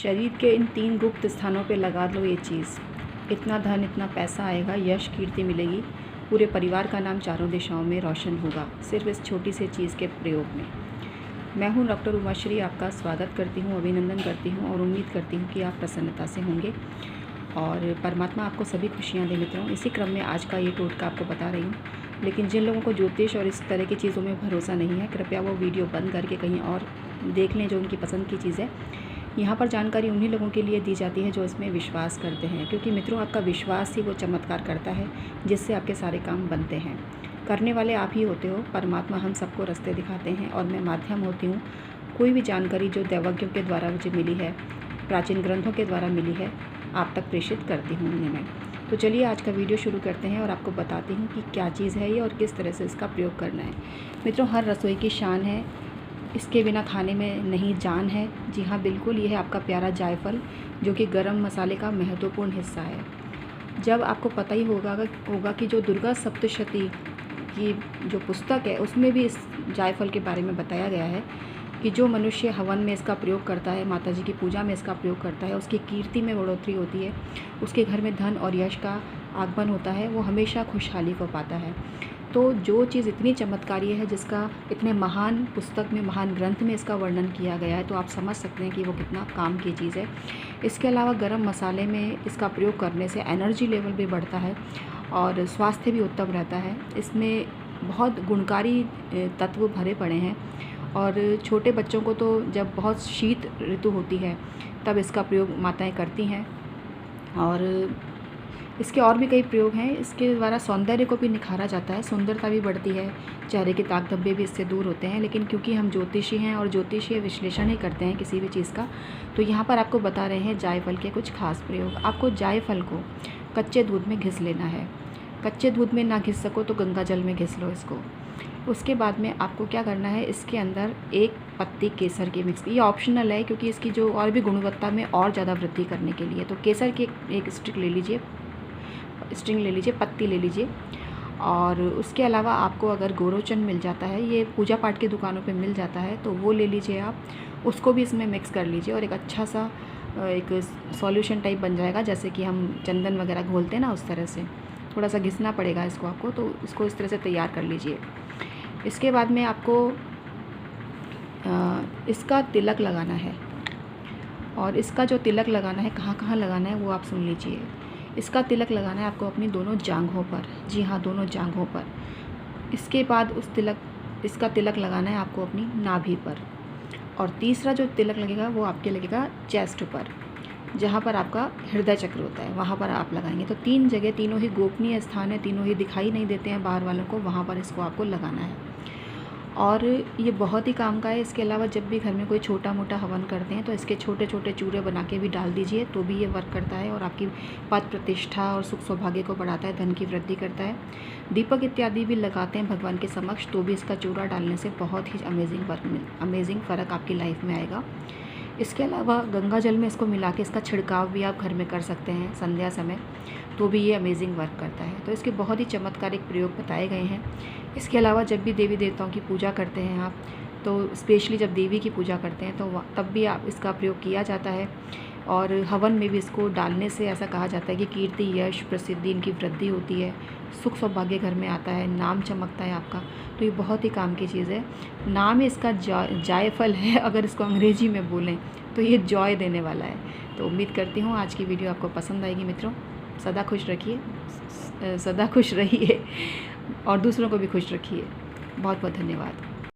शरीर के इन 3 गुप्त स्थानों पे लगा लो ये चीज़, इतना धन, इतना पैसा आएगा, यश कीर्ति मिलेगी, पूरे परिवार का नाम चारों दिशाओं में रोशन होगा, सिर्फ इस छोटी सी चीज़ के प्रयोग में। मैं हूं डॉक्टर उमाश्री, आपका स्वागत करती हूं, अभिनंदन करती हूं और उम्मीद करती हूं कि आप प्रसन्नता से होंगे और परमात्मा आपको सभी खुशियां दे मित्रों। इसी क्रम में आज का ये टोटका आपको बता रही हूँ, लेकिन जिन लोगों को ज्योतिष और इस तरह की चीज़ों में भरोसा नहीं है, कृपया वो वीडियो बंद करके कहीं और देख लें जो उनकी पसंद की चीज़ है। यहाँ पर जानकारी उन्हीं लोगों के लिए दी जाती है जो इसमें विश्वास करते हैं, क्योंकि मित्रों आपका विश्वास ही वो चमत्कार करता है जिससे आपके सारे काम बनते हैं। करने वाले आप ही होते हो, परमात्मा हम सबको रास्ते दिखाते हैं और मैं माध्यम होती हूँ। कोई भी जानकारी जो दैवज्ञों के द्वारा मुझे मिली है, प्राचीन ग्रंथों के द्वारा मिली है, आप तक प्रेषित करती हूँ उन्हें मैं। तो चलिए आज का वीडियो शुरू करते हैं और आपको बताती हूँ कि क्या चीज़ है ये और किस तरह से इसका प्रयोग करना है। मित्रों, हर रसोई की शान है, इसके बिना खाने में नहीं जान है। जी हाँ, बिल्कुल, ये है आपका प्यारा जायफल, जो कि गरम मसाले का महत्वपूर्ण हिस्सा है। जब आपको पता ही होगा कि जो दुर्गा सप्तशती की जो पुस्तक है उसमें भी इस जायफल के बारे में बताया गया है कि जो मनुष्य हवन में इसका प्रयोग करता है, माता जी की पूजा में इसका प्रयोग करता है, उसकी कीर्ति में बढ़ोतरी होती है, उसके घर में धन और यश का आगमन होता है, वो हमेशा खुशहाली को पाता है। तो जो चीज़ इतनी चमत्कारी है, जिसका इतने महान पुस्तक में, महान ग्रंथ में इसका वर्णन किया गया है, तो आप समझ सकते हैं कि वो कितना काम की चीज़ है। इसके अलावा गरम मसाले में इसका प्रयोग करने से एनर्जी लेवल भी बढ़ता है और स्वास्थ्य भी उत्तम रहता है। इसमें बहुत गुणकारी तत्व भरे पड़े हैं और छोटे बच्चों को तो जब बहुत शीत ऋतु होती है तब इसका प्रयोग माताएं करती हैं। और इसके और भी कई प्रयोग हैं। इसके द्वारा सौंदर्य को भी निखारा जाता है, सुंदरता भी बढ़ती है, चेहरे के दाग धब्बे भी इससे दूर होते हैं। लेकिन क्योंकि हम ज्योतिषी हैं और ज्योतिषीय विश्लेषण ही करते हैं किसी भी चीज़ का, तो यहाँ पर आपको बता रहे हैं जायफल के कुछ खास प्रयोग। आपको जायफल को कच्चे दूध में घिस लेना है। कच्चे दूध में ना घिस सको तो गंगा जल में घिस लो इसको। उसके बाद में आपको क्या करना है, इसके अंदर 1 पत्ती केसर की मिक्स, ये ऑप्शनल है क्योंकि इसकी जो और भी गुणवत्ता में और ज़्यादा वृद्धि करने के लिए, तो केसर की एक स्टिक ले लीजिए, पत्ती ले लीजिए। और उसके अलावा आपको अगर गोरोचन मिल जाता है, ये पूजा पाठ की दुकानों पे मिल जाता है, तो वो ले लीजिए आप, उसको भी इसमें मिक्स कर लीजिए और एक अच्छा सा एक सॉल्यूशन टाइप बन जाएगा, जैसे कि हम चंदन वगैरह घोलते हैं ना, उस तरह से। थोड़ा सा घिसना पड़ेगा इसको आपको, तो इसको इस तरह से तैयार कर लीजिए। इसके बाद में आपको इसका तिलक लगाना है, और इसका जो तिलक लगाना है, कहाँ कहाँ लगाना है वो आप सुन लीजिए। इसका तिलक लगाना है आपको अपनी दोनों जांघों पर, जी हाँ, दोनों जांघों पर। इसके बाद इसका तिलक लगाना है आपको अपनी नाभि पर। और तीसरा जो तिलक लगेगा वो आपके लगेगा चेस्ट पर, जहाँ पर आपका हृदय चक्र होता है, वहाँ पर आप लगाएंगे। तो 3 जगह, तीनों ही गोपनीय स्थान है, तीनों ही दिखाई नहीं देते हैं बाहर वालों को, वहाँ पर इसको आपको लगाना है और ये बहुत ही काम का है। इसके अलावा जब भी घर में कोई छोटा मोटा हवन करते हैं तो इसके छोटे छोटे चूरे बना के भी डाल दीजिए, तो भी ये वर्क करता है और आपकी पद प्रतिष्ठा और सुख सौभाग्य को बढ़ाता है, धन की वृद्धि करता है। दीपक इत्यादि भी लगाते हैं भगवान के समक्ष, तो भी इसका चूरा डालने से बहुत ही अमेजिंग फ़र्क आपकी लाइफ में आएगा। इसके अलावा गंगा जल में इसको मिला के इसका छिड़काव भी आप घर में कर सकते हैं संध्या समय, तो भी ये अमेजिंग वर्क करता है। तो इसके बहुत ही चमत्कारिक प्रयोग बताए गए हैं। इसके अलावा जब भी देवी देवताओं की पूजा करते हैं आप, तो स्पेशली जब देवी की पूजा करते हैं तो तब भी आप इसका प्रयोग किया जाता है। और हवन में भी इसको डालने से ऐसा कहा जाता है कि कीर्ति, यश, प्रसिद्धि, इनकी वृद्धि होती है, सुख सौभाग्य घर में आता है, नाम चमकता है आपका। तो ये बहुत ही काम की चीज़ है। नाम ही इसका जायफल है, अगर इसको अंग्रेजी में बोलें तो ये जॉय देने वाला है। तो उम्मीद करती हूँ आज की वीडियो आपको पसंद आएगी मित्रों। सदा खुश रहिए और दूसरों को भी खुश रखिए। बहुत बहुत धन्यवाद।